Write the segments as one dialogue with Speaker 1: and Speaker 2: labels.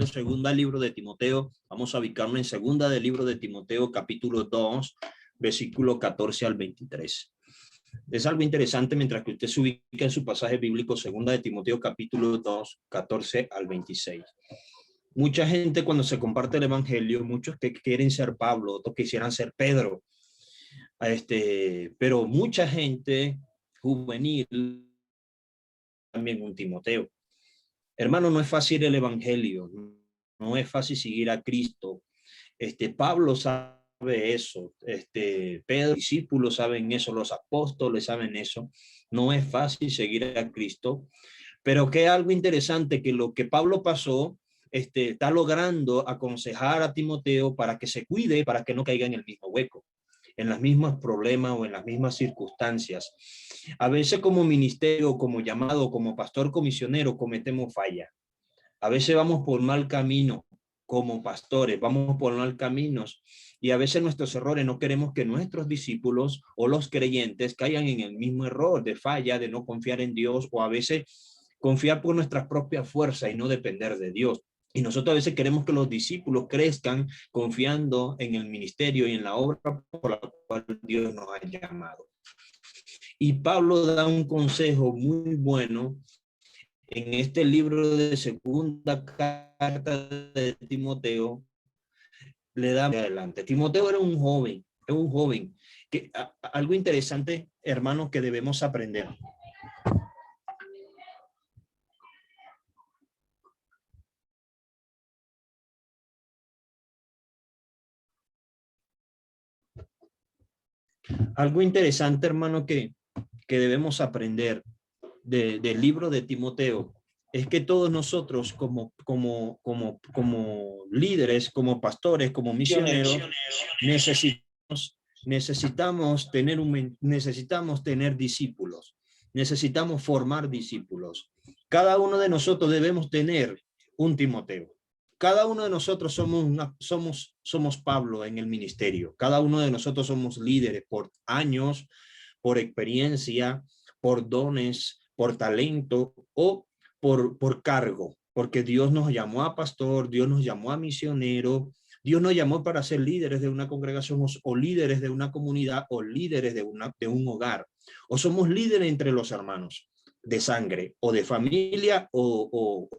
Speaker 1: leyendo segunda libro de Timoteo. Vamos a ubicarnos en segunda del libro de Timoteo, capítulo 2, versículo 14 al 23. Es algo interesante mientras que usted se ubica en su pasaje bíblico, segunda de Timoteo, capítulo 2, 14 al 26. Mucha gente cuando se comparte el evangelio, muchos que quieren ser Pablo, otros quisieran ser Pedro, pero mucha gente juvenil también un Timoteo. Hermano, no es fácil el evangelio, no es fácil seguir a Cristo. Pablo sabe eso, Pedro, discípulos saben eso, los apóstoles saben eso. No es fácil seguir a Cristo, pero que algo interesante que lo que Pablo pasó, está logrando aconsejar a Timoteo para que se cuide, para que no caiga en el mismo hueco, en los mismos problemas o en las mismas circunstancias. A veces como ministerio, como llamado, como pastor comisionero, cometemos falla. A veces vamos por mal camino como pastores, vamos por mal caminos y a veces nuestros errores no queremos que nuestros discípulos o los creyentes caigan en el mismo error de falla, de no confiar en Dios o a veces confiar por nuestras propias fuerzas y no depender de Dios. Y nosotros a veces queremos que los discípulos crezcan confiando en el ministerio y en la obra por la cual Dios nos ha llamado. Y Pablo da un consejo muy bueno en este libro de segunda carta de Timoteo. Le da adelante. Timoteo era un joven, que algo interesante, hermanos, que debemos aprender. Algo interesante, hermano, que debemos aprender del libro de Timoteo es que todos nosotros como líderes, como pastores, como misioneros, necesitamos tener discípulos, necesitamos formar discípulos. Cada uno de nosotros debemos tener un Timoteo. Cada uno de nosotros somos Pablo en el ministerio. Cada uno de nosotros somos líderes por años, por experiencia, por dones, por talento o por cargo, porque Dios nos llamó a pastor, Dios nos llamó a misionero, Dios nos llamó para ser líderes de una congregación o líderes de una comunidad o líderes de un hogar, o somos líderes entre los hermanos de sangre o de familia o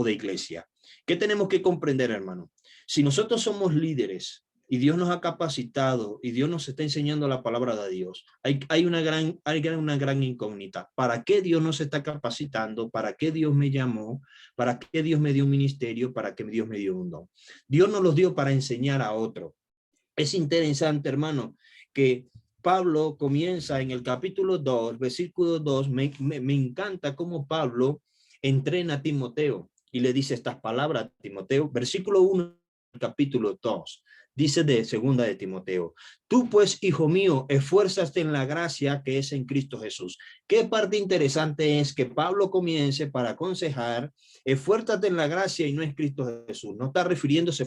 Speaker 1: de iglesia. ¿Qué tenemos que comprender, hermano? Si nosotros somos líderes y Dios nos ha capacitado y Dios nos está enseñando la palabra de Dios, hay una gran incógnita. ¿Para qué Dios nos está capacitando? ¿Para qué Dios me llamó? ¿Para qué Dios me dio un ministerio? ¿Para qué Dios me dio un don? Dios nos los dio para enseñar a otro. Es interesante, hermano, que Pablo comienza en el capítulo 2, versículo 2. Me encanta cómo Pablo entrena a Timoteo y le dice estas palabras a Timoteo. Versículo 1, capítulo 2. Dice de segunda de Timoteo: tú pues, hijo mío, esfuérzate en la gracia que es en Cristo Jesús. Qué parte interesante es que Pablo comience para aconsejar: esfuérzate en la gracia y no en Cristo Jesús. No está refiriéndose,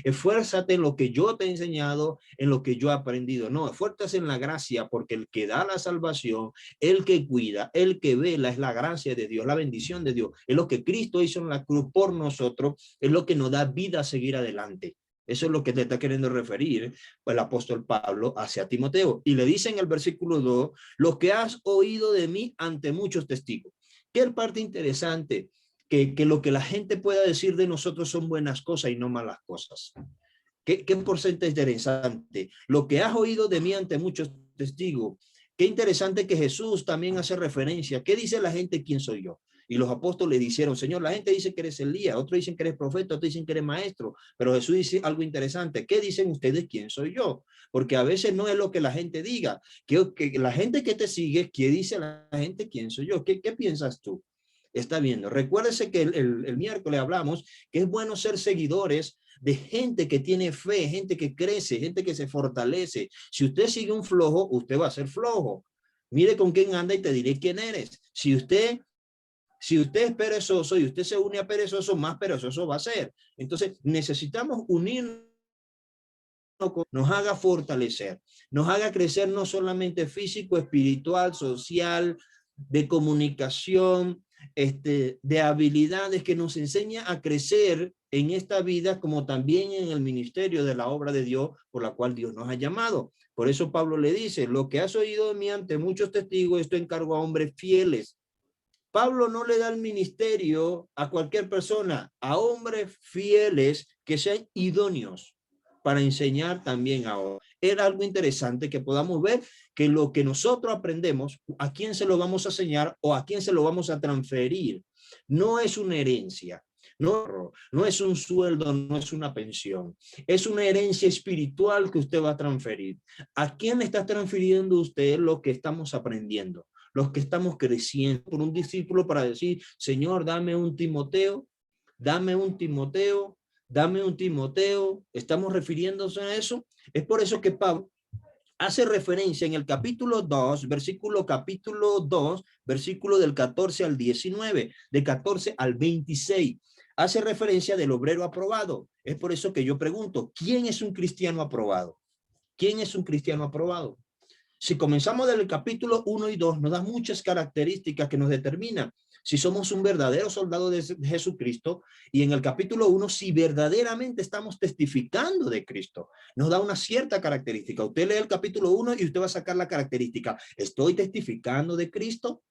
Speaker 1: esfuérzate en lo que yo te he enseñado, en lo que yo he aprendido. No, esfuérzate en la gracia, porque el que da la salvación, el que cuida, el que vela, es la gracia de Dios, la bendición de Dios. Es lo que Cristo hizo en la cruz por nosotros, es lo que nos da vida a seguir adelante. Eso es lo que te está queriendo referir el apóstol Pablo hacia Timoteo. Y le dice en el versículo 2, lo que has oído de mí ante muchos testigos. ¿Qué es parte interesante? Que lo que la gente pueda decir de nosotros son buenas cosas y no malas cosas. ¿Qué porcentaje interesante? Lo que has oído de mí ante muchos testigos. Qué interesante que Jesús también hace referencia. ¿Qué dice la gente? ¿Quién soy yo? Y los apóstoles le dijeron: Señor, la gente dice que eres Elías, otros dicen que eres profeta, otros dicen que eres maestro, pero Jesús dice algo interesante: ¿qué dicen ustedes? ¿Quién soy yo? Porque a veces no es lo que la gente diga, que la gente que te sigue, ¿qué dice la gente? ¿Quién soy yo? ¿Qué piensas tú? Está viendo. Recuérdese que el miércoles hablamos que es bueno ser seguidores de gente que tiene fe, gente que crece, gente que se fortalece. Si usted sigue un flojo, usted va a ser flojo. Mire con quién anda y te diré quién eres. Si usted es perezoso y usted se une a perezoso, más perezoso va a ser. Entonces necesitamos unirnos, nos haga fortalecer, nos haga crecer no solamente físico, espiritual, social, de comunicación, de habilidades, que nos enseña a crecer en esta vida, como también en el ministerio de la obra de Dios por la cual Dios nos ha llamado. Por eso Pablo le dice, lo que has oído de mí ante muchos testigos, esto encargo a hombres fieles. Pablo no le da el ministerio a cualquier persona, a hombres fieles que sean idóneos para enseñar también a otros. Era algo interesante que podamos ver que lo que nosotros aprendemos, a quién se lo vamos a enseñar o a quién se lo vamos a transferir. No es una herencia, no es un sueldo, no es una pensión. Es una herencia espiritual que usted va a transferir. ¿A quién le está transfiriendo usted lo que estamos aprendiendo? Los que estamos creciendo por un discípulo para decir, Señor, dame un Timoteo, dame un Timoteo, dame un Timoteo. ¿Estamos refiriéndose a eso? Es por eso que Pablo hace referencia en el capítulo 2, capítulo 2, versículo del 14 al 19, de 14 al 26. Hace referencia del obrero aprobado. Es por eso que yo pregunto, ¿quién es un cristiano aprobado? ¿Quién es un cristiano aprobado? Si comenzamos del capítulo 1 y 2, nos da muchas características que nos determinan si somos un verdadero soldado de Jesucristo, y en el capítulo 1, si verdaderamente estamos testificando de Cristo. Nos da una cierta característica. Usted lee el capítulo 1 y usted va a sacar la característica. ¿Estoy testificando de Cristo?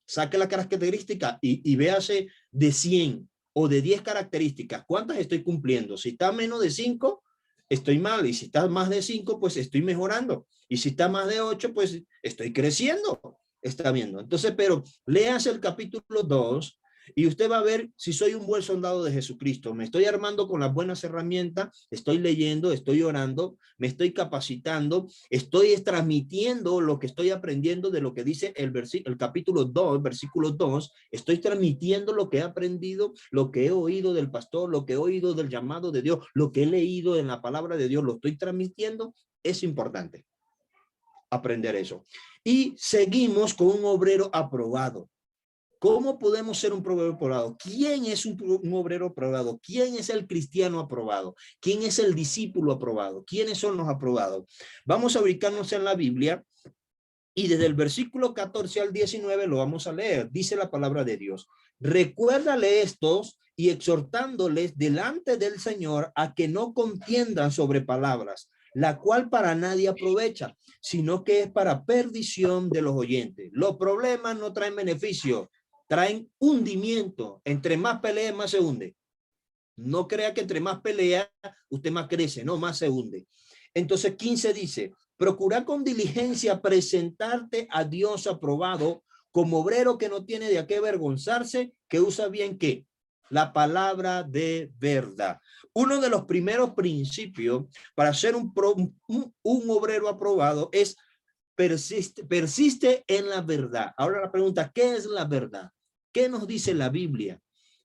Speaker 1: Saque la característica y véase de 100 o de 10 características. ¿Cuántas estoy cumpliendo? Si está menos de 5, estoy mal. Y si está más de 5, pues estoy mejorando. Y si está más de 8, pues estoy creciendo. Está viendo. Entonces, pero léase el capítulo 2 y usted va a ver si soy un buen soldado de Jesucristo. Me estoy armando con las buenas herramientas, estoy leyendo, estoy orando, me estoy capacitando, estoy transmitiendo lo que estoy aprendiendo de lo que dice el capítulo 2, versículo 2. Estoy transmitiendo lo que he aprendido, lo que he oído del pastor, lo que he oído del llamado de Dios, lo que he leído en la palabra de Dios, lo estoy transmitiendo. Es importante aprender eso. Y seguimos con un obrero aprobado. ¿Cómo podemos ser un obrero aprobado? ¿Quién es un obrero aprobado? ¿Quién es el cristiano aprobado? ¿Quién es el discípulo aprobado? ¿Quiénes son los aprobados? Vamos a ubicarnos en la Biblia y desde el versículo 14 al 19 lo vamos a leer. Dice la palabra de Dios. Recuérdale estos y exhortándoles delante del Señor a que no contiendan sobre palabras, la cual para nadie aprovecha, sino que es para perdición de los oyentes. Los problemas no traen beneficio, traen hundimiento. Entre más pelea, más se hunde. No crea que entre más pelea, usted más crece, no, más se hunde. Entonces 15 dice, procura con diligencia presentarte a Dios aprobado como obrero que no tiene de qué avergonzarse, que usa bien ¿qué? La palabra de verdad. Uno de los primeros principios para ser un obrero aprobado es persiste en la verdad. Ahora la pregunta, ¿qué es la verdad? ¿Qué nos dice la Biblia?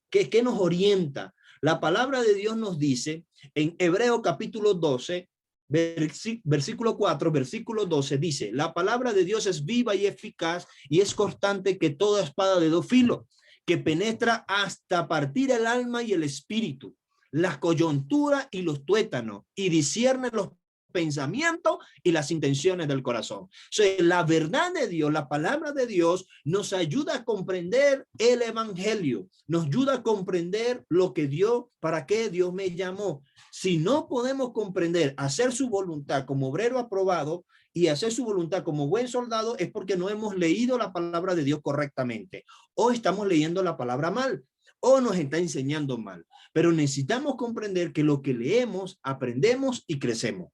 Speaker 1: ¿Qué nos orienta? La palabra de Dios nos dice en Hebreo capítulo 12, versículo 4, versículo 12, dice, la palabra de Dios es viva y eficaz y es cortante que toda espada de dos filos, que penetra hasta partir el alma y el espíritu, las coyunturas y los tuétanos, y discierne los pensamientos y las intenciones del corazón. O sea, la verdad de Dios, la palabra de Dios nos ayuda a comprender el evangelio, nos ayuda a comprender lo que Dios, para qué Dios me llamó. Si no podemos comprender, hacer su voluntad como obrero aprobado y hacer su voluntad como buen soldado, es porque no hemos leído la palabra de Dios correctamente o estamos leyendo la palabra mal o nos está enseñando mal. Pero necesitamos comprender que lo que leemos, aprendemos y crecemos.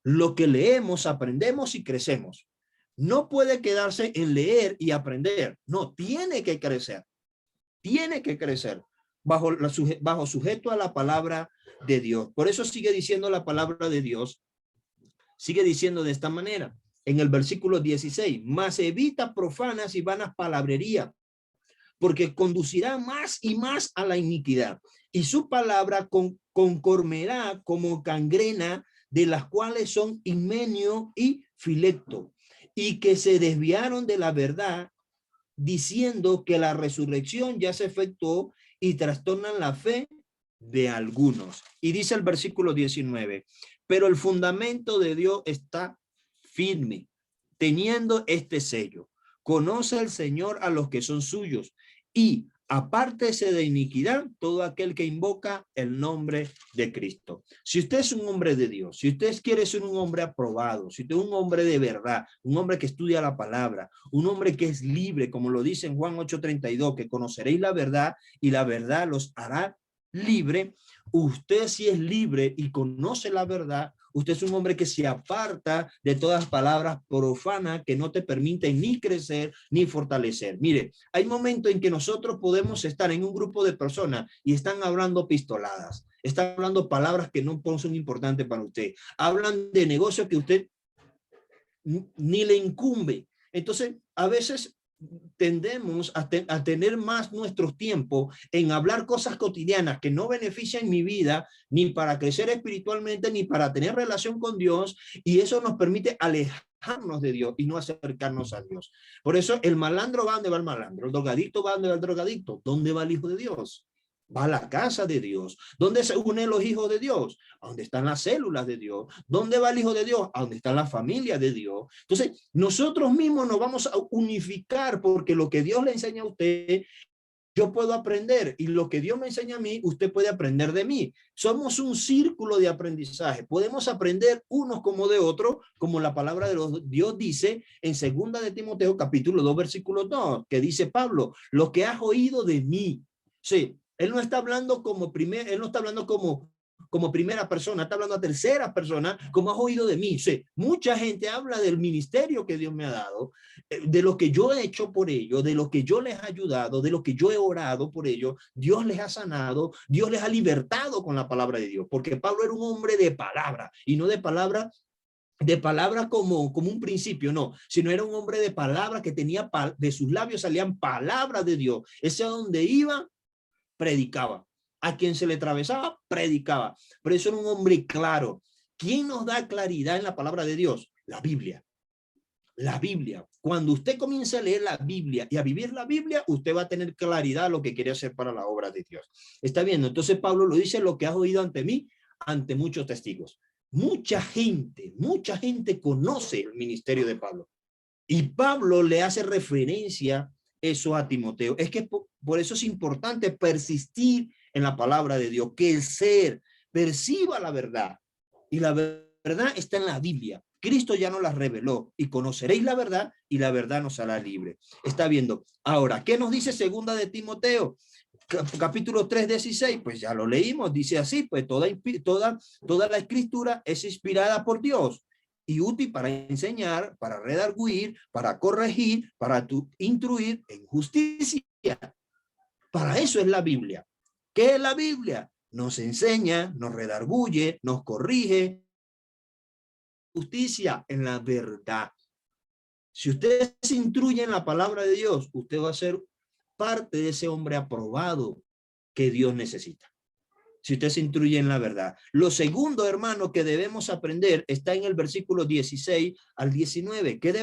Speaker 1: Lo que leemos, aprendemos y crecemos. No puede quedarse en leer y aprender. No, tiene que crecer. Tiene que crecer bajo sujeto a la palabra de Dios. Por eso sigue diciendo la palabra de Dios. Sigue diciendo de esta manera. En el versículo 16. Mas evita profanas y vanas palabrerías, porque conducirá más y más a la iniquidad. Y su palabra concormerá como gangrena, de las cuales son Himeneo y Fileto, y que se desviaron de la verdad, diciendo que la resurrección ya se efectuó, y trastornan la fe de algunos. Y dice el versículo 19, pero el fundamento de Dios está firme, teniendo este sello. Conoce el Señor a los que son suyos, y apártese de iniquidad todo aquel que invoca el nombre de Cristo. Si usted es un hombre de Dios, si usted quiere ser un hombre aprobado, si usted es un hombre de verdad, un hombre que estudia la palabra, un hombre que es libre, como lo dice en Juan 8:32, que conoceréis la verdad y la verdad los hará libre. Usted, si es libre y conoce la verdad, usted es un hombre que se aparta de todas palabras profanas que no te permiten ni crecer ni fortalecer. Mire, hay momentos en que nosotros podemos estar en un grupo de personas y están hablando pistoladas, están hablando palabras que no son importantes para usted, hablan de negocios que usted ni le incumbe. Entonces, a veces tendemos a tener más nuestro tiempo en hablar cosas cotidianas que no benefician mi vida, ni para crecer espiritualmente, ni para tener relación con Dios, y eso nos permite alejarnos de Dios y no acercarnos a Dios. Por eso el malandro va donde va el malandro, el drogadicto va donde va el drogadicto. ¿Dónde va el Hijo de Dios? Va a la casa de Dios. ¿Dónde se unen los hijos de Dios? A donde están las células de Dios. ¿Dónde va el Hijo de Dios? A donde está la familia de Dios. Entonces, nosotros mismos nos vamos a unificar, porque lo que Dios le enseña a usted, yo puedo aprender, y lo que Dios me enseña a mí, usted puede aprender de mí. Somos un círculo de aprendizaje. Podemos aprender unos como de otros, como la palabra de Dios dice en 2 de Timoteo, capítulo 2, versículo 2, que dice Pablo, lo que has oído de mí. Sí, él no está hablando él no está hablando como primera persona, está hablando a tercera persona, como has oído de mí. Sí, mucha gente habla del ministerio que Dios me ha dado, de lo que yo he hecho por ellos, de lo que yo les he ayudado, de lo que yo he orado por ellos. Dios les ha sanado, Dios les ha libertado con la palabra de Dios, porque Pablo era un hombre de palabra, y no de palabra como un principio, no, sino era un hombre de palabra que tenía, de sus labios salían palabras de Dios. Ese a donde iba, predicaba. A quien se le atravesaba, predicaba. Pero eso era un hombre claro. ¿Quién nos da claridad en la palabra de Dios? La Biblia. La Biblia. Cuando usted comience a leer la Biblia y a vivir la Biblia, usted va a tener claridad lo que quiere hacer para la obra de Dios. ¿Está viendo? Entonces Pablo lo dice, lo que has oído ante mí, ante muchos testigos. Mucha gente conoce el ministerio de Pablo. Y Pablo le hace referencia eso a Timoteo. Es que por eso es importante persistir en la palabra de Dios, que el ser perciba la verdad. Y la verdad está en la Biblia. Cristo ya nos la reveló, y conoceréis la verdad y la verdad nos hará libre. Está viendo. Ahora, ¿qué nos dice 2 de Timoteo? Capítulo 3:16, pues ya lo leímos, dice así, pues toda la escritura es inspirada por Dios y útil para enseñar, para redarguir, para corregir, para instruir en justicia. Para eso es la Biblia. ¿Qué es la Biblia? Nos enseña, nos redarguye, nos corrige. Justicia en la verdad. Si usted se instruye en la palabra de Dios, usted va a ser parte de ese hombre aprobado que Dios necesita. Si usted se instruye en la verdad. Lo segundo, hermano, que debemos aprender está en el versículo 16 al 19. ¿Qué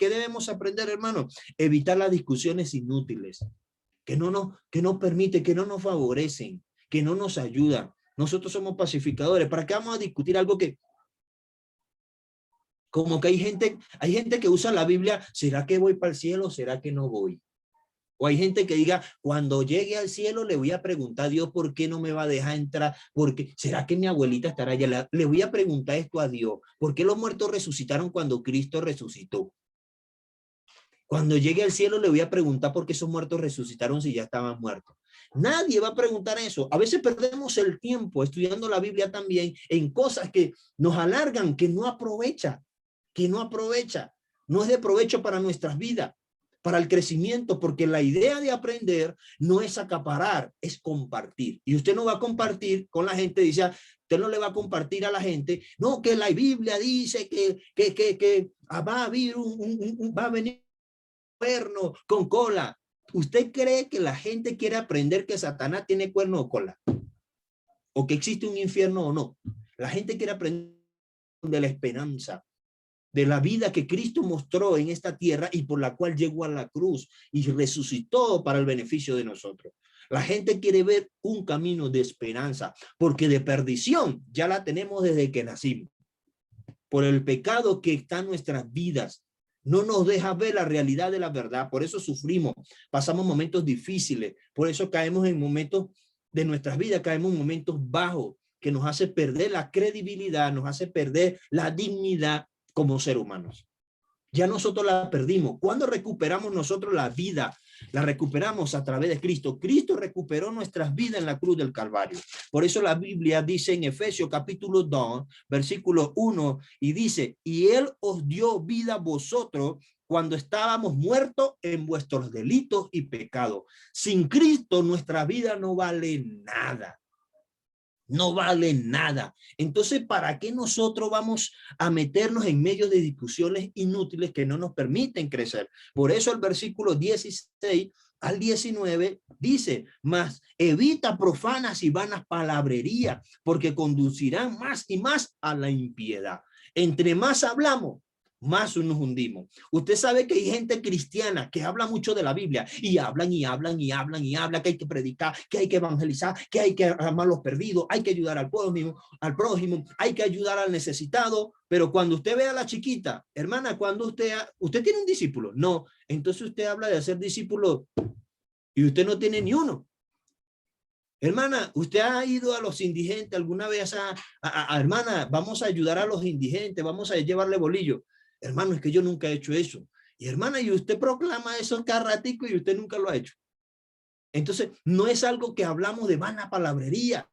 Speaker 1: debemos aprender, hermano? Evitar las discusiones inútiles, que no permite, que no nos favorecen, que no nos ayudan. Nosotros somos pacificadores. ¿Para qué vamos a discutir algo que, como que hay gente que usa la Biblia, ¿será que voy para el cielo? ¿Será que no voy? O hay gente que diga, cuando llegue al cielo le voy a preguntar a Dios por qué no me va a dejar entrar, porque ¿será que mi abuelita estará allá? Le voy a preguntar esto a Dios, ¿por qué los muertos resucitaron cuando Cristo resucitó? Cuando llegue al cielo le voy a preguntar por qué esos muertos resucitaron si ya estaban muertos. Nadie va a preguntar eso. A veces perdemos el tiempo estudiando la Biblia también en cosas que nos alargan, que no aprovecha, no es de provecho para nuestras vidas, para el crecimiento, porque la idea de aprender no es acaparar, es compartir. Y usted no va a compartir con la gente, dice, usted no le va a compartir a la gente, no, que la Biblia dice que va a venir un cuerno con cola. ¿Usted cree que la gente quiere aprender que Satanás tiene cuerno o cola? ¿O que existe un infierno o no? La gente quiere aprender de la esperanza, de la vida que Cristo mostró en esta tierra y por la cual llegó a la cruz y resucitó para el beneficio de nosotros. La gente quiere ver un camino de esperanza, porque de perdición ya la tenemos desde que nacimos. Por el pecado que está en nuestras vidas, No nos deja ver la realidad de la verdad. Por eso sufrimos, pasamos momentos difíciles. Por eso caemos en momentos de nuestras vidas, caemos en momentos bajos que nos hace perder la credibilidad, nos hace perder la dignidad como ser humanos. Ya nosotros la perdimos. ¿Cuándo recuperamos nosotros la vida? La recuperamos a través de Cristo. Cristo recuperó nuestras vidas en la cruz del Calvario. Por eso la Biblia dice en Efesios capítulo 2, versículo 1, y dice, y Él os dio vida a vosotros cuando estábamos muertos en vuestros delitos y pecados. Sin Cristo nuestra vida no vale nada. No vale nada. Entonces, ¿para qué nosotros vamos a meternos en medio de discusiones inútiles que no nos permiten crecer? Por eso el versículo 16 al 19 dice, mas evita profanas y vanas palabrerías, porque conducirán más y más a la impiedad. Entre más hablamos, más nos hundimos. Usted sabe que hay gente cristiana que habla mucho de la Biblia y hablan y hablan y hablan y hablan que hay que predicar, que hay que evangelizar, que hay que amar a los perdidos, hay que ayudar al prójimo, hay que ayudar al necesitado. Pero cuando usted ve a la chiquita, hermana, cuando usted tiene un discípulo, no, entonces usted habla de hacer discípulo y usted no tiene ni uno. Hermana, ¿usted ha ido a los indigentes alguna vez hermana, vamos a ayudar a los indigentes, vamos a llevarle bolillo? Hermano, es que yo nunca he hecho eso. Y hermana, y usted proclama eso cada ratico y usted nunca lo ha hecho. Entonces, no es algo que hablamos de vana palabrería.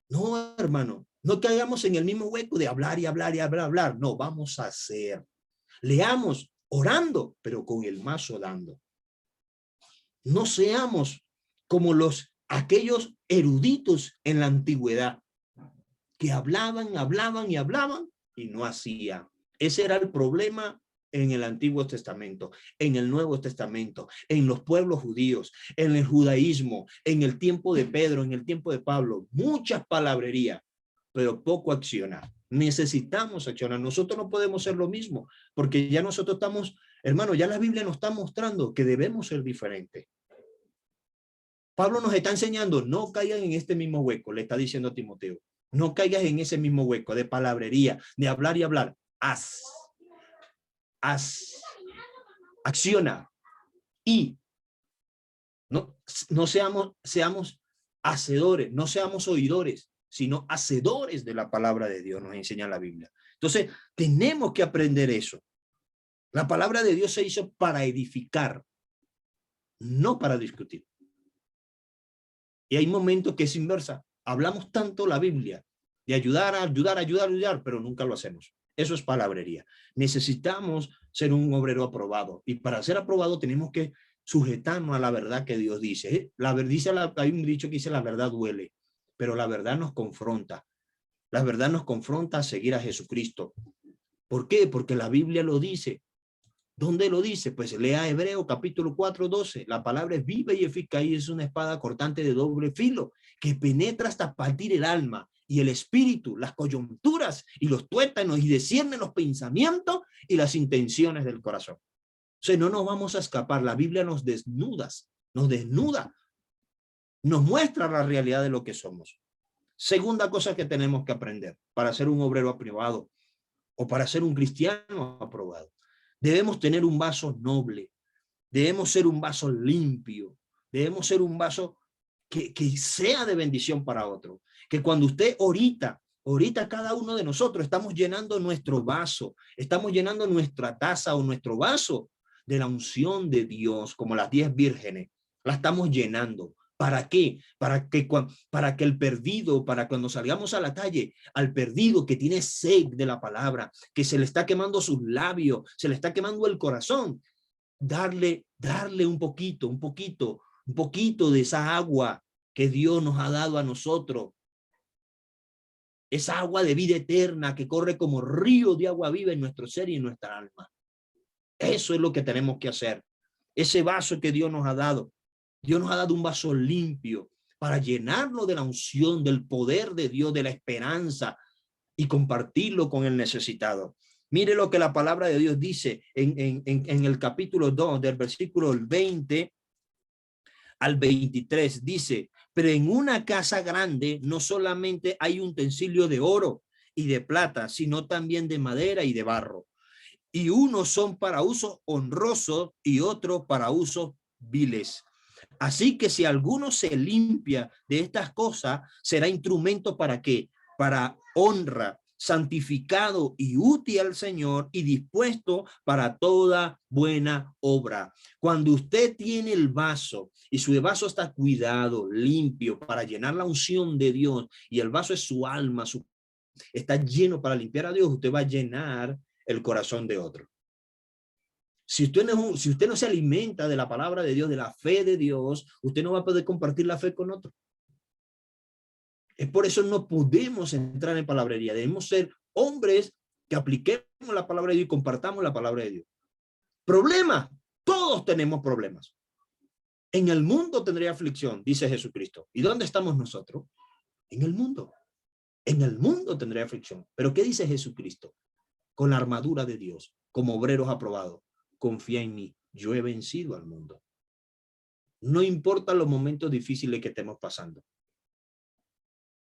Speaker 1: No, hermano, no caigamos en el mismo hueco de hablar y hablar y hablar. No, vamos a hacer. Leamos orando, pero con el mazo dando. No seamos como aquellos eruditos en la antigüedad que hablaban y no hacían. Ese era el problema en el Antiguo Testamento, en el Nuevo Testamento, en los pueblos judíos, en el judaísmo, en el tiempo de Pedro, en el tiempo de Pablo. Muchas palabrerías, pero poco accionar. Necesitamos accionar. Nosotros no podemos ser lo mismo, porque ya nosotros estamos, hermano, ya la Biblia nos está mostrando que debemos ser diferentes. Pablo nos está enseñando, no caigan en este mismo hueco, le está diciendo a Timoteo. No caigas en ese mismo hueco de palabrería, de hablar y hablar. Haz, acciona y no seamos hacedores, no seamos oidores, sino hacedores de la palabra de Dios, nos enseña la Biblia. Entonces, tenemos que aprender eso. La palabra de Dios se hizo para edificar, no para discutir. Y hay momentos que es inversa. Hablamos tanto la Biblia de ayudar, pero nunca lo hacemos. Eso es palabrería. Necesitamos ser un obrero aprobado. Y para ser aprobado tenemos que sujetarnos a la verdad que Dios dice. Hay un dicho que dice la verdad duele, pero la verdad nos confronta. La verdad nos confronta a seguir a Jesucristo. ¿Por qué? Porque la Biblia lo dice. ¿Dónde lo dice? Pues lea Hebreo capítulo 4:12. La palabra es viva y eficaz y es una espada cortante de doble filo que penetra hasta partir el alma y el espíritu, las coyunturas y los tuétanos y discierne los pensamientos y las intenciones del corazón. O sea, no nos vamos a escapar. La Biblia nos desnuda, nos muestra la realidad de lo que somos. Segunda cosa que tenemos que aprender para ser un obrero aprobado o para ser un cristiano aprobado. Debemos tener un vaso noble, debemos ser un vaso limpio, debemos ser un vaso que sea de bendición para otro. Que cuando usted ahorita cada uno de nosotros estamos llenando nuestro vaso, estamos llenando nuestra taza o nuestro vaso de la unción de Dios, como las 10 vírgenes, la estamos llenando. ¿Para qué? Para que el perdido, para cuando salgamos a la calle, al perdido que tiene sed de la palabra, que se le está quemando sus labios, se le está quemando el corazón, darle un poquito de esa agua que Dios nos ha dado a nosotros. Esa agua de vida eterna que corre como río de agua viva en nuestro ser y en nuestra alma. Eso es lo que tenemos que hacer. Ese vaso que Dios nos ha dado. Dios nos ha dado un vaso limpio para llenarlo de la unción, del poder de Dios, de la esperanza y compartirlo con el necesitado. Mire lo que la palabra de Dios dice en el capítulo 2 del versículo 20 al 23. Dice, pero en una casa grande no solamente hay utensilio de oro y de plata, sino también de madera y de barro. y unos son para uso honroso y otros para usos viles. Así que si alguno se limpia de estas cosas, será instrumento para qué? Para honra, santificado y útil al Señor y dispuesto para toda buena obra. Cuando usted tiene el vaso y su vaso está cuidado, limpio, para llenar la unción de Dios, y el vaso es su alma, está lleno para limpiar a Dios, usted va a llenar el corazón de otro. Si usted no se alimenta de la palabra de Dios, de la fe de Dios, usted no va a poder compartir la fe con otro. Es por eso no podemos entrar en palabrería. Debemos ser hombres que apliquemos la palabra de Dios y compartamos la palabra de Dios. Problemas. Todos tenemos problemas. En el mundo tendré aflicción, dice Jesucristo. ¿Y dónde estamos nosotros? En el mundo. En el mundo tendré aflicción. ¿Pero qué dice Jesucristo? Con la armadura de Dios, como obreros aprobados. Confía en mí, yo he vencido al mundo. No importa los momentos difíciles que estemos pasando.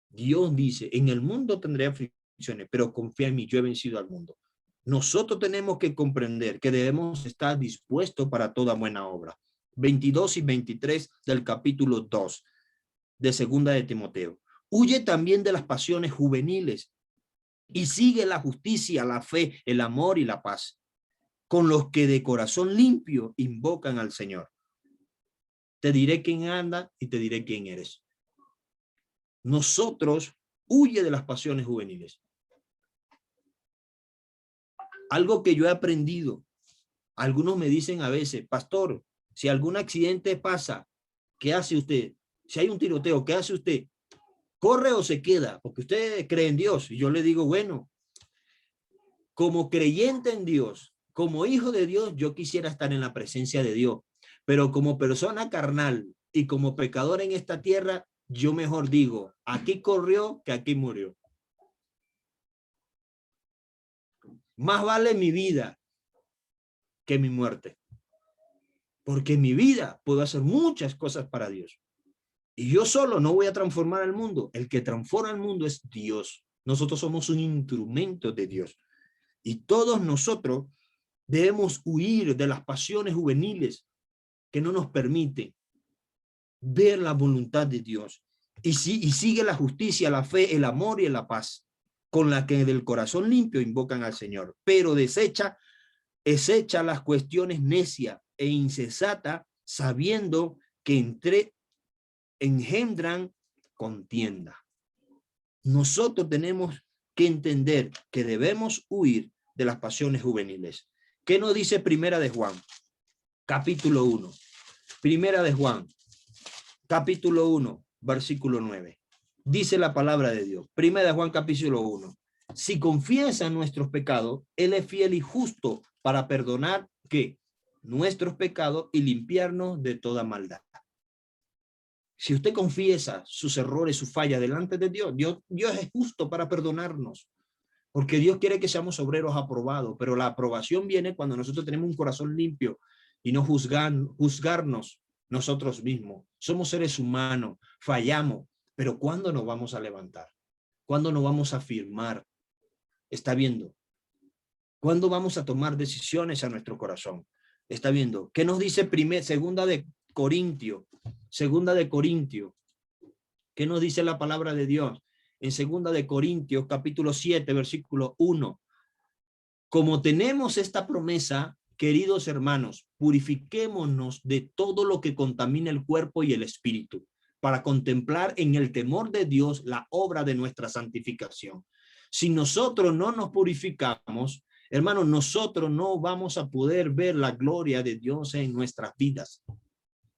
Speaker 1: Dios dice, en el mundo tendré aflicciones, pero confía en mí, yo he vencido al mundo. Nosotros tenemos que comprender que debemos estar dispuestos para toda buena obra. 22 y 23 del capítulo 2 de segunda de Timoteo. Huye también de las pasiones juveniles y sigue la justicia, la fe, el amor y la paz, con los que de corazón limpio invocan al Señor. Te diré quién anda y te diré quién eres. Nosotros huye de las pasiones juveniles. Algo que yo he aprendido. Algunos me dicen a veces, pastor, si algún accidente pasa, ¿qué hace usted? Si hay un tiroteo, ¿qué hace usted? ¿Corre o se queda? Porque usted cree en Dios. Y yo le digo, bueno, como creyente en Dios, como hijo de Dios, yo quisiera estar en la presencia de Dios. Pero como persona carnal y como pecador en esta tierra, yo mejor digo, aquí corrió que aquí murió. Más vale mi vida que mi muerte. Porque en mi vida puedo hacer muchas cosas para Dios. Y yo solo no voy a transformar el mundo. El que transforma el mundo es Dios. Nosotros somos un instrumento de Dios. Y todos nosotros debemos huir de las pasiones juveniles que no nos permiten ver la voluntad de Dios. Y sigue la justicia, la fe, el amor y la paz, con la que del corazón limpio invocan al Señor. Pero desecha las cuestiones necias e insensatas, sabiendo que engendran contienda. Nosotros tenemos que entender que debemos huir de las pasiones juveniles. ¿Qué nos dice Primera de Juan? Capítulo 1. Primera de Juan, capítulo 1, versículo 9. Dice la palabra de Dios. Primera de Juan, capítulo 1. Si confiesan nuestros pecados, Él es fiel y justo para perdonar ¿qué? Nuestros pecados y limpiarnos de toda maldad. Si usted confiesa sus errores, sus fallas delante de Dios, Dios es justo para perdonarnos. Porque Dios quiere que seamos obreros aprobados, pero la aprobación viene cuando nosotros tenemos un corazón limpio y no juzgarnos nosotros mismos. Somos seres humanos, fallamos, pero ¿cuándo nos vamos a levantar? ¿Cuándo nos vamos a afirmar? Está viendo. ¿Cuándo vamos a tomar decisiones a nuestro corazón? Está viendo. ¿Qué nos dice segunda de Corintios? Segunda de Corintios. ¿Qué nos dice la palabra de Dios? En segunda de Corintios, capítulo 7, versículo 1. Como tenemos esta promesa, queridos hermanos, purifiquémonos de todo lo que contamina el cuerpo y el espíritu, para contemplar en el temor de Dios la obra de nuestra santificación. Si nosotros no nos purificamos, hermanos, nosotros no vamos a poder ver la gloria de Dios en nuestras vidas.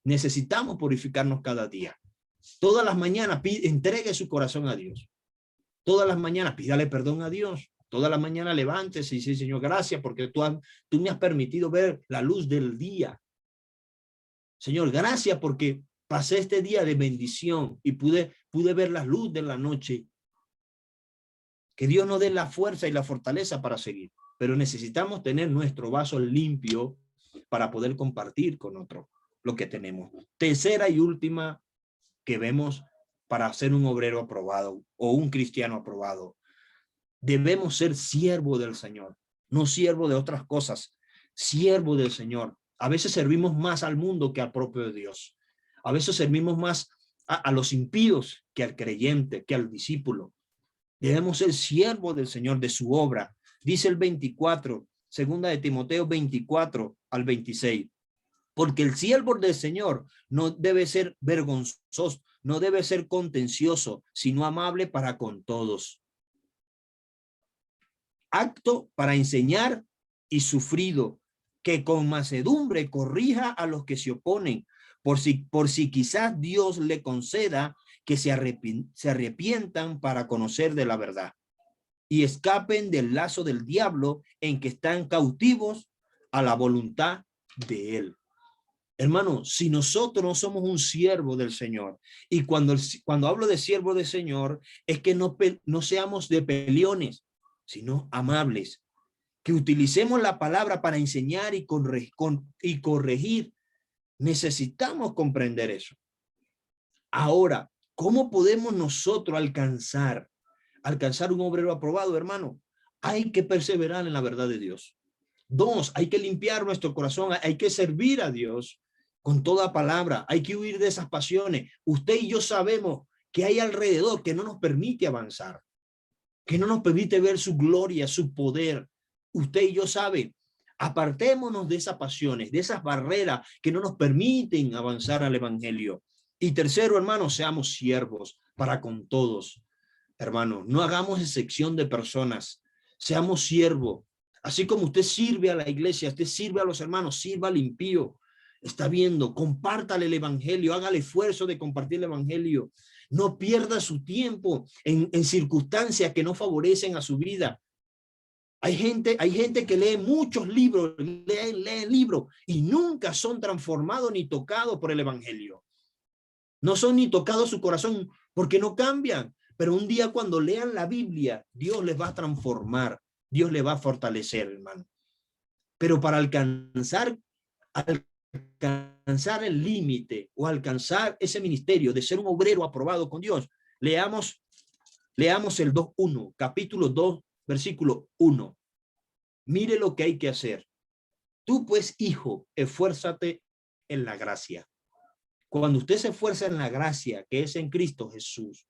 Speaker 1: Necesitamos purificarnos cada día. Todas las mañanas entregue su corazón a Dios. Todas las mañanas pídale perdón a Dios. Todas las mañanas levántese y dice, Señor, gracias porque tú me has permitido ver la luz del día. Señor, gracias porque pasé este día de bendición y pude ver la luz de la noche. Que Dios nos dé la fuerza y la fortaleza para seguir. Pero necesitamos tener nuestro vaso limpio para poder compartir con otro lo que tenemos. Tercera y última que vemos para ser un obrero aprobado o un cristiano aprobado. Debemos ser siervos del Señor. no siervo de otras cosas, siervo del Señor. A veces servimos más al mundo que al propio Dios. A veces servimos más a los impíos que al creyente, que al discípulo. Debemos ser siervos del Señor, de su obra. Dice el 24, segunda de Timoteo 24 al 26. Porque el siervo del Señor no debe ser vergonzoso, no debe ser contencioso, sino amable para con todos. Apto para enseñar y sufrido, que con mansedumbre corrija a los que se oponen, por si quizás Dios le conceda que se arrepientan para conocer de la verdad y escapen del lazo del diablo en que están cautivos a la voluntad de él. Hermano, si nosotros no somos un siervo del Señor, y cuando hablo de siervo del Señor, es que no seamos de peleones, sino amables, que utilicemos la palabra para enseñar y corregir. Necesitamos comprender eso. Ahora, ¿cómo podemos nosotros alcanzar un obrero aprobado, hermano? Hay que perseverar en la verdad de Dios. 2, hay que limpiar nuestro corazón, hay que servir a Dios con toda palabra, hay que huir de esas pasiones. Usted y yo sabemos que hay alrededor que no nos permite avanzar, que no nos permite ver su gloria, su poder. Usted y yo sabe, apartémonos de esas pasiones, de esas barreras que no nos permiten avanzar al evangelio. Y tercero, hermano, seamos siervos para con todos. Hermano, no hagamos excepción de personas, seamos siervos. Así como usted sirve a la iglesia, usted sirve a los hermanos, sirva al impío. Está viendo, compártale el evangelio, haga el esfuerzo de compartir el evangelio. No pierda su tiempo en circunstancias que no favorecen a su vida. Hay gente que lee muchos libros, lee libros y nunca son transformados ni tocados por el evangelio. No son ni tocados su corazón porque no cambian. Pero un día cuando lean la Biblia, Dios les va a transformar, Dios les va a fortalecer, hermano. Pero para alcanzar el límite o alcanzar ese ministerio de ser un obrero aprobado con Dios, leamos el 2:1, capítulo 2, versículo 1. Mire lo que hay que hacer. Tú pues, hijo, esfuérzate en la gracia. Cuando usted se esfuerza en la gracia que es en Cristo Jesús,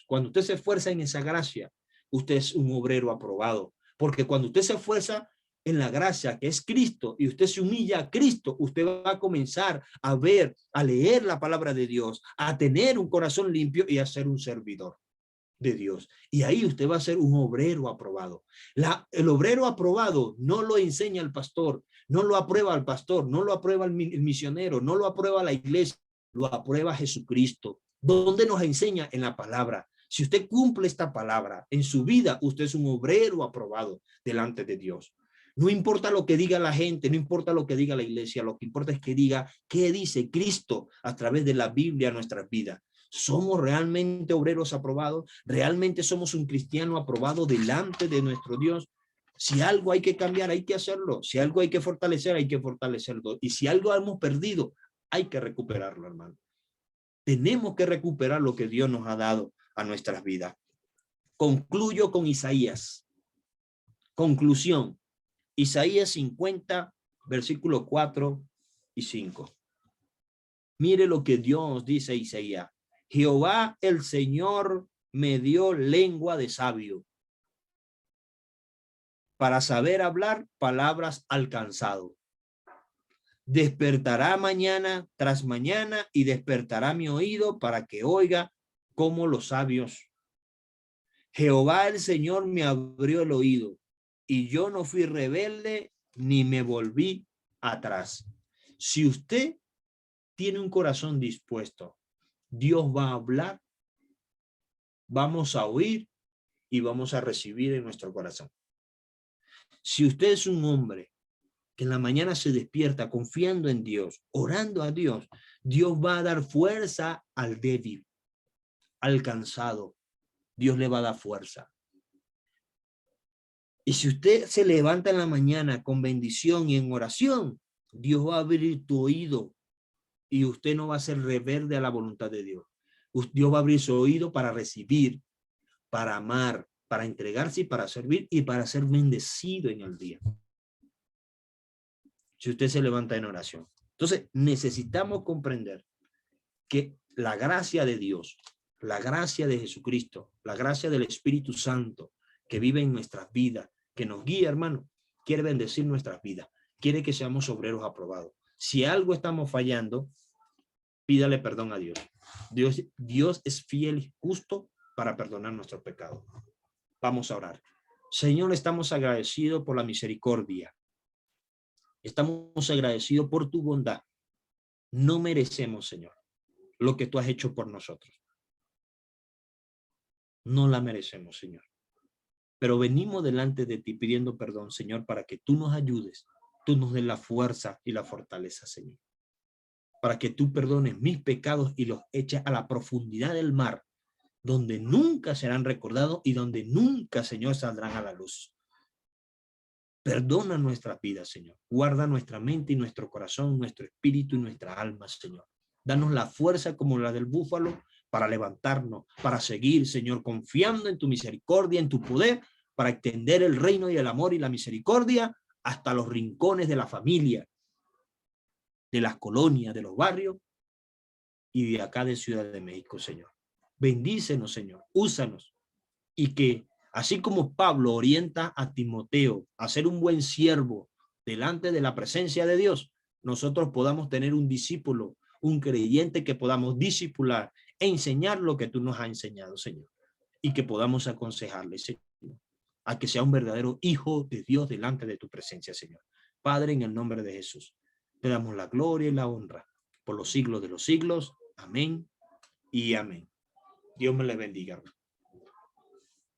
Speaker 1: cuando usted se esfuerza en esa gracia, usted es un obrero aprobado. Porque cuando usted se esfuerza en la gracia que es Cristo y usted se humilla a Cristo, usted va a comenzar a ver, a leer la palabra de Dios, a tener un corazón limpio y a ser un servidor de Dios. Y ahí usted va a ser un obrero aprobado. El obrero aprobado no lo enseña el pastor, no lo aprueba el pastor, no lo aprueba el misionero, no lo aprueba la iglesia, lo aprueba Jesucristo. ¿Dónde nos enseña? En la palabra. Si usted cumple esta palabra en su vida, usted es un obrero aprobado delante de Dios. No importa lo que diga la gente, no importa lo que diga la iglesia, lo que importa es que diga qué dice Cristo a través de la Biblia en nuestras vidas. ¿Somos realmente obreros aprobados? ¿Realmente somos un cristiano aprobado delante de nuestro Dios? Si algo hay que cambiar, hay que hacerlo. Si algo hay que fortalecerlo. Y si algo hemos perdido, hay que recuperarlo, hermano. Tenemos que recuperar lo que Dios nos ha dado a nuestras vidas. Concluyo con Isaías. Conclusión. Isaías 50, versículos 4 y 5. Mire lo que Dios dice a Isaías. Jehová el Señor me dio lengua de sabio para saber hablar palabras alcanzado. Despertará mañana tras mañana y despertará mi oído para que oiga como los sabios. Jehová el Señor me abrió el oído y yo no fui rebelde ni me volví atrás. Si usted tiene un corazón dispuesto, Dios va a hablar, vamos a oír y vamos a recibir en nuestro corazón. Si usted es un hombre que en la mañana se despierta confiando en Dios, orando a Dios, Dios va a dar fuerza al débil, al cansado. Dios le va a dar fuerza. Y si usted se levanta en la mañana con bendición y en oración, Dios va a abrir tu oído y usted no va a ser rebelde a la voluntad de Dios. Dios va a abrir su oído para recibir, para amar, para entregarse y para servir y para ser bendecido en el día. Si usted se levanta en oración. Entonces, necesitamos comprender que la gracia de Dios, la gracia de Jesucristo, la gracia del Espíritu Santo que vive en nuestras vidas, que nos guía, hermano, quiere bendecir nuestras vidas, quiere que seamos obreros aprobados. Si algo estamos fallando, pídale perdón a Dios. Dios es fiel y justo para perdonar nuestros pecados. Vamos a orar. Señor, estamos agradecidos por la misericordia. Estamos agradecidos por tu bondad. No merecemos, Señor, lo que tú has hecho por nosotros. No la merecemos, Señor. Pero venimos delante de ti pidiendo perdón, Señor, para que tú nos ayudes. Tú nos des la fuerza y la fortaleza, Señor. Para que tú perdones mis pecados y los eches a la profundidad del mar, donde nunca serán recordados y donde nunca, Señor, saldrán a la luz. Perdona nuestras vidas, Señor. Guarda nuestra mente y nuestro corazón, nuestro espíritu y nuestra alma, Señor. Danos la fuerza como la del búfalo para levantarnos, para seguir, Señor, confiando en tu misericordia, en tu poder, para extender el reino y el amor y la misericordia hasta los rincones de la familia, de las colonias, de los barrios y de acá de Ciudad de México, Señor. Bendícenos, Señor. Úsanos y que así como Pablo orienta a Timoteo a ser un buen siervo delante de la presencia de Dios, nosotros podamos tener un discípulo, un creyente que podamos discipular e enseñar lo que tú nos has enseñado, Señor. Y que podamos aconsejarle, Señor, a que sea un verdadero hijo de Dios delante de tu presencia, Señor. Padre, en el nombre de Jesús, te damos la gloria y la honra por los siglos de los siglos. Amén y amén. Dios me les bendiga.